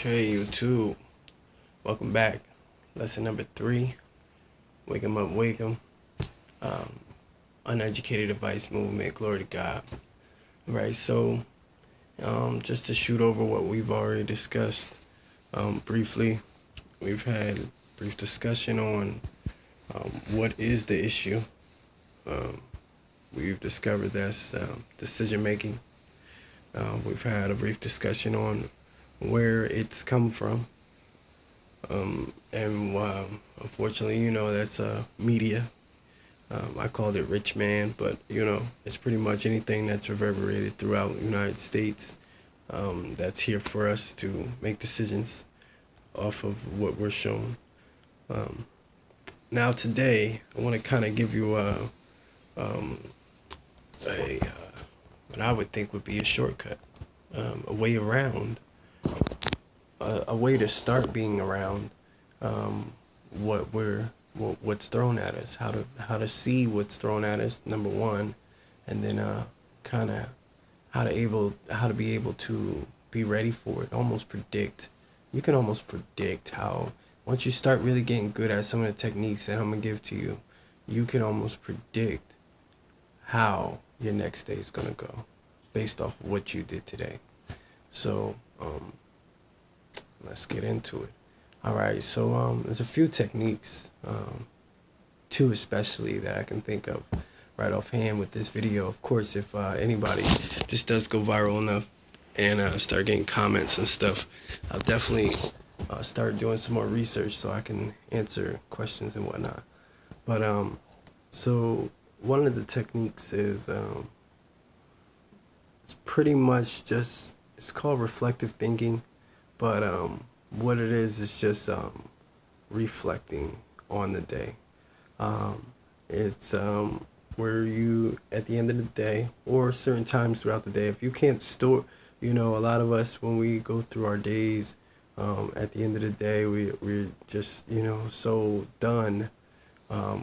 Okay, YouTube, welcome back. Lesson number 3, Wake 'em Up, Wake 'em. Uneducated advice movement, glory to God. Right, so just to shoot over what we've already discussed briefly, we've had brief discussion on what is the issue. We've discovered that's decision making. We've had a brief discussion on where it's come from. And unfortunately, that's media. I called it rich man, but it's pretty much anything that's reverberated throughout the United States that's here for us to make decisions off of what we're shown. Now today, I want to kind of give you what I would think would be a shortcut, a way around, a way to start being around what's thrown at us, how to see what's thrown at us, number one, and then kind of how to be able to be ready for it, almost predict. You can almost predict how, once you start really getting good at some of the techniques that I'm gonna give to you, you can almost predict how your next day is gonna go based off of what you did today. So let's get into it. All right, so there's a few techniques, two especially, that I can think of right offhand with this video. Of course, if anybody just does go viral enough and start getting comments and stuff, I'll definitely start doing some more research so I can answer questions and whatnot. But so one of the techniques is it's pretty much just, it's called reflective thinking, but what it is just reflecting on the day. It's where you, at the end of the day, or certain times throughout the day, if you can't store, a lot of us, when we go through our days, at the end of the day, we're just, so done.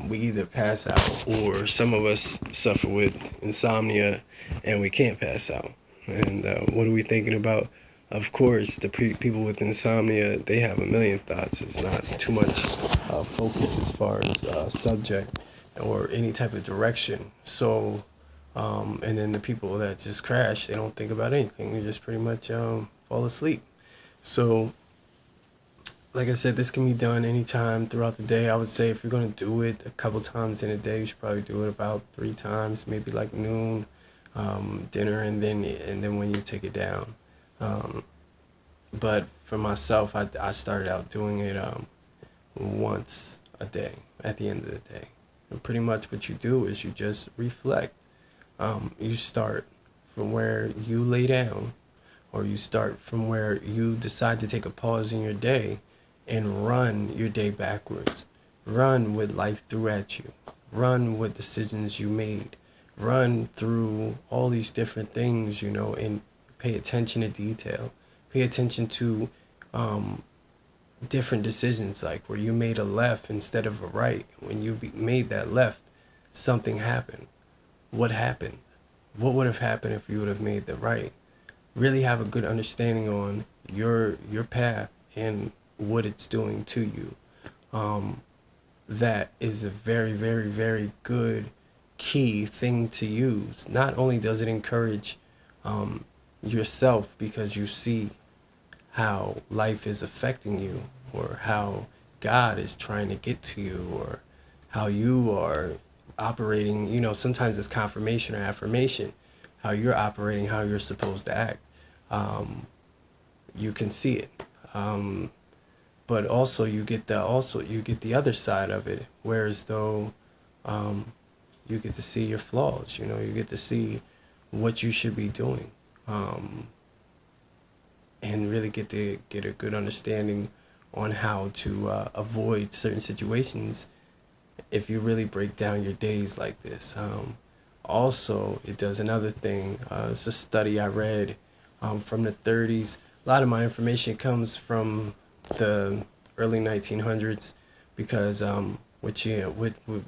We either pass out, or some of us suffer with insomnia and we can't pass out. And what are we thinking about? Of course, the people with insomnia, they have a million thoughts. It's not too much focus as far as subject or any type of direction. So, and then the people that just crash, they don't think about anything. They just pretty much fall asleep. So, like I said, this can be done anytime throughout the day. I would say if you're going to do it a couple times in a day, you should probably do it about 3 times, maybe like noon, dinner, and then when you take it down. But for myself, I started out doing it once a day at the end of the day. And pretty much what you do is you just reflect. You start from where you lay down, or you start from where you decide to take a pause in your day and run your day backwards. Run what life threw at you. Run what decisions you made. Run through all these different things, and pay attention to detail. Pay attention to different decisions, like where you made a left instead of a right. When you made that left, something happened. What happened? What would have happened if you would have made the right? Really have a good understanding on your path and what it's doing to you. That is a very, very, very good key thing to use. Not only does it encourage yourself, because you see how life is affecting you, or how God is trying to get to you, or how you are operating. Sometimes it's confirmation or affirmation, how you're operating, how you're supposed to act. You can see it, but also you get the other side of it, whereas though you get to see your flaws. You get to see what you should be doing, and really get a good understanding on how to avoid certain situations if you really break down your days like this. Also, it does another thing. It's a study I read from the 30s. A lot of my information comes from the early 1900s, because what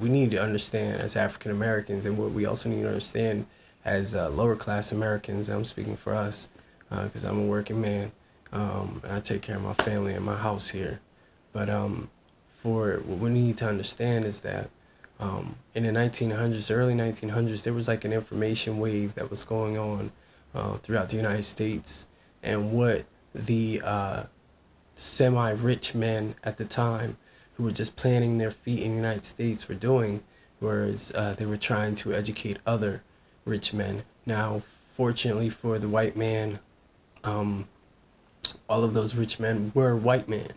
we need to understand as African Americans, and what we also need to understand as lower class Americans, I'm speaking for us, because I'm a working man, And I take care of my family and my house here. But for what we need to understand is that in the 1900s, early 1900s, there was like an information wave that was going on throughout the United States, and what the semi-rich men at the time who were just planting their feet in the United States were doing, whereas they were trying to educate other rich men. Now, fortunately for the white man, um, all of those rich men were white men.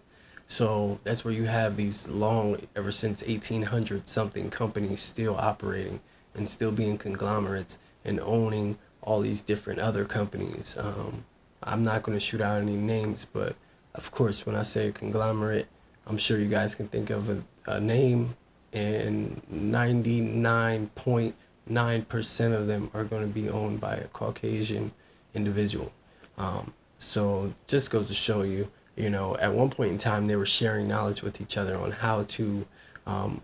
So that's where you have these long, ever since 1800 something companies still operating and still being conglomerates and owning all these different other companies. I'm not going to shoot out any names, but of course, when I say a conglomerate, I'm sure you guys can think of a name, and 99.9% of them are going to be owned by a Caucasian individual. So just goes to show you, at one point in time, they were sharing knowledge with each other on how to um,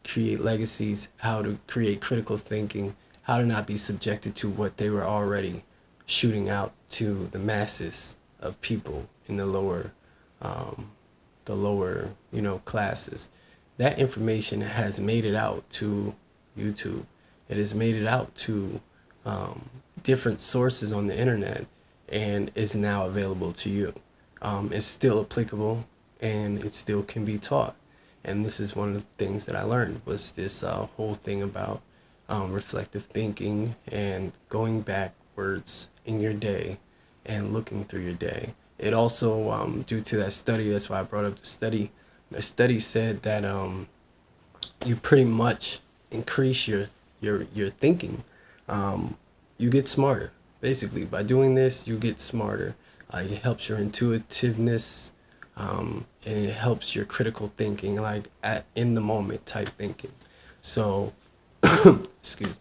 create legacies, how to create critical thinking, how to not be subjected to what they were already shooting out to the masses of people in um, the lower, classes. That information has made it out to YouTube. It has made it out to um, different sources on the internet and is now available to you. It's still applicable and it still can be taught. And this is one of the things that I learned was this whole thing about reflective thinking and going backwards in your day and looking through your day. It also, due to that study, that's why I brought up the study. The study said that you pretty much increase your thinking. You get smarter. Basically, by doing this, you get smarter. It helps your intuitiveness, and it helps your critical thinking, like in the moment type thinking. So, excuse me.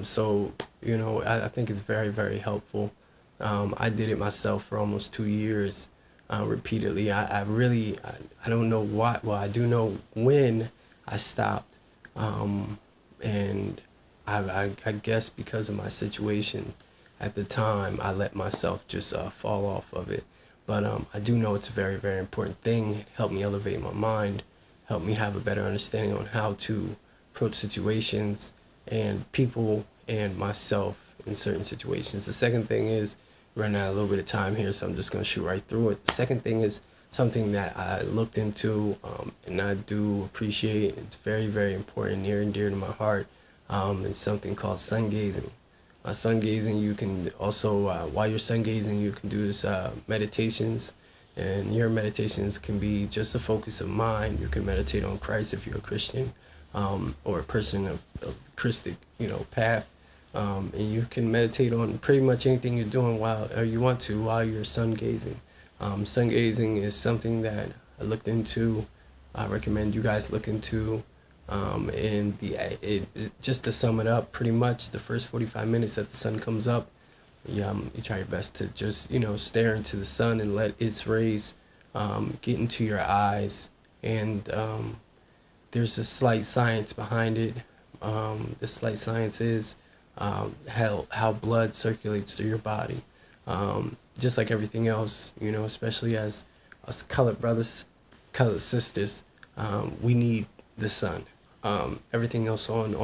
So I think it's very, very helpful. I did it myself for almost 2 years, repeatedly. I don't know why. Well, I do know when I stopped, and I guess because of my situation at the time, I let myself just fall off of it. But I do know it's a very, very important thing. It helped me elevate my mind, helped me have a better understanding on how to approach situations and people and myself in certain situations. The second thing is, running out a little bit of time here, so I'm just going to shoot right through it. The second thing is something that I looked into, and I do appreciate. It's very, very important, near and dear to my heart. It's something called sun gazing. Sun gazing, you can also, while you're sun gazing, you can do this meditations, and your meditations can be just a focus of mind. You can meditate on Christ if you're a Christian, or a person of Christic, path. And you can meditate on pretty much anything you're doing or you want to while you're sun gazing. Sun gazing is something that I looked into. I recommend you guys look into. And just to sum it up, pretty much the first 45 minutes that the sun comes up, you try your best to just stare into the sun and let its rays get into your eyes. And there's a slight science behind it. The slight science is how blood circulates through your body. Just like everything else, especially as us colored brothers, colored sisters, we need the sun. Everything else on